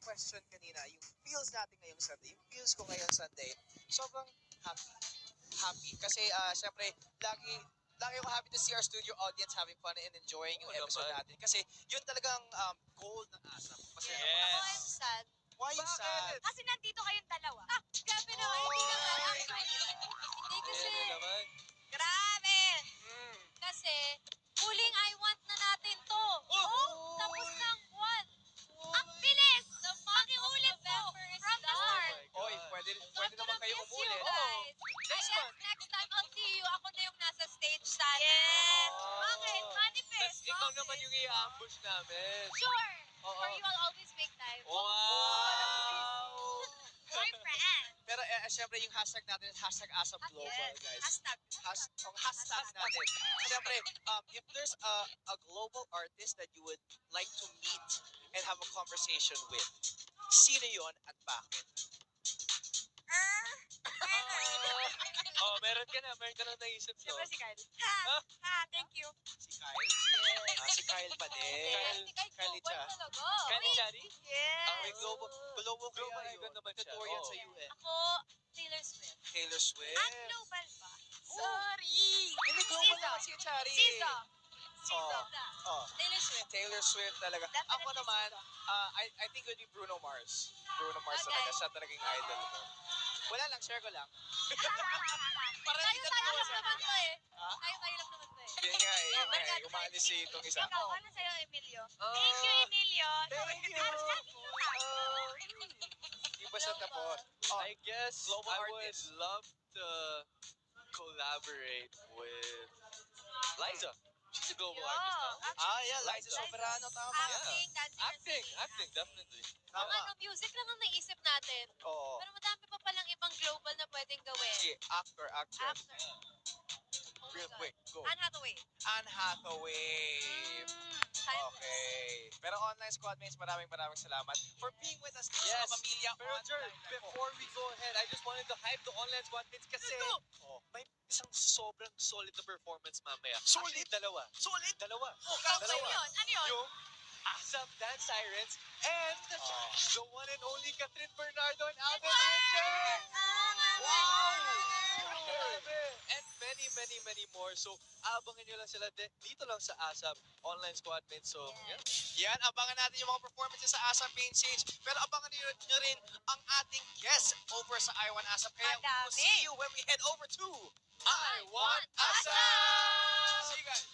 question kanina, yung feels natin ngayong Sunday, yung feels ko ngayong Sunday, sobrang happy. Happy. Kasi, syempre, lagi ako happy to see our studio audience having fun and enjoying yung episode natin. Kasi, yun talagang goal ng ASAP. Masaya Yes. naman. Ako, I'm sad. Why you sad? Kasi nandito kayong dalawa. Grabe naman. Hindi naman. Oy! Hindi kasi. Ano naman? Grabe. Mm. Kasi, huling I want na natin to. Oh! Tapos na ang buwan. Ang bilis! Pakiulit po. From the start. Oy, pwede naman kayo miss you umulit. guys. Next I guess month. next time I'll see you. Ako na yung nasa stage sana. Yes. Bakit? Manifest. Tapos ikaw naman yung i-ambush namin. Sure. Oo. For you, I'll always make time. Wow! Boyfriend. Pero syempre yung hashtag natin is hashtag ASAP Global, Yes. guys. Hashtag. Hashtag natin. Syempre, if there's a global artist that you would like to meet and have a conversation with, sino yun at bakit? Meron ka na naisip so. Siyempre si Kyle. Ha, thank you. Si Kyle? Si Kyle pa din. Kyle Licha. Kani Chari? Yes. May global Global kaya icon yun. naman siya. Totoo yan Oo. sa UN. Ako, Taylor Swift. Taylor Swift. Ang global ba? Sorry. Hindi, global Siso. naman si Chari. Siso. Siso Oh. na. Oh, Taylor Swift. Taylor Swift talaga. Definitely Ako naman, Siso. I think it would be Bruno Mars. Bruno Mars Okay. talaga. Siya talaga yung idol ko. Wala lang, share ko lang. Para hindi ka Tayo lang tawa. naman to eh. Ha? Tayo lang naman to eh. Yun nga eh, yun nga eh. Umalis si itong isa. Ikaw, ano sa'yo, Emilio? Ah. Thank you, Emilio. Thank you. Di ba siya tapos? Oh, I guess Global I artist. would love to collaborate with Liza. She's a global artist now. yeah, Liza Soberano, tama. Acting, dancing, and singing. Acting, definitely. Ang Tama. music lang ang naisip natin. Oo. Pero madami pa palang ibang global na pwedeng gawin. Sige, actor, actress. Actor. Oh my Real God. quick, go. Anne Hathaway. Anne Hathaway. Timeless. Okay. Pero online squad mates, maraming salamat for being with us dito Yes. sa Pamilya Pero Jer, Online. before we go ahead, I just wanted to hype the online squad mates kasi may isang sobrang solid na performance mamaya. Solid? Actually, dalawa. Solid? Dalawa. Ano Dalawa. yun? Ano yun? Yung ASAP Dance Sirens and the one and only Catherine Bernardo and Alvin Richard. Grabe. And many more. So, abangan nyo lang sila dito lang sa ASAP Online Squad Mates. So, yeah. Yan, abangan natin yung mga performances sa ASAP main stage. Pero abangan nyo rin ang ating guest over sa I Want ASAP. Kaya we'll Madami. see you when we head over to I Want ASAP! See you guys!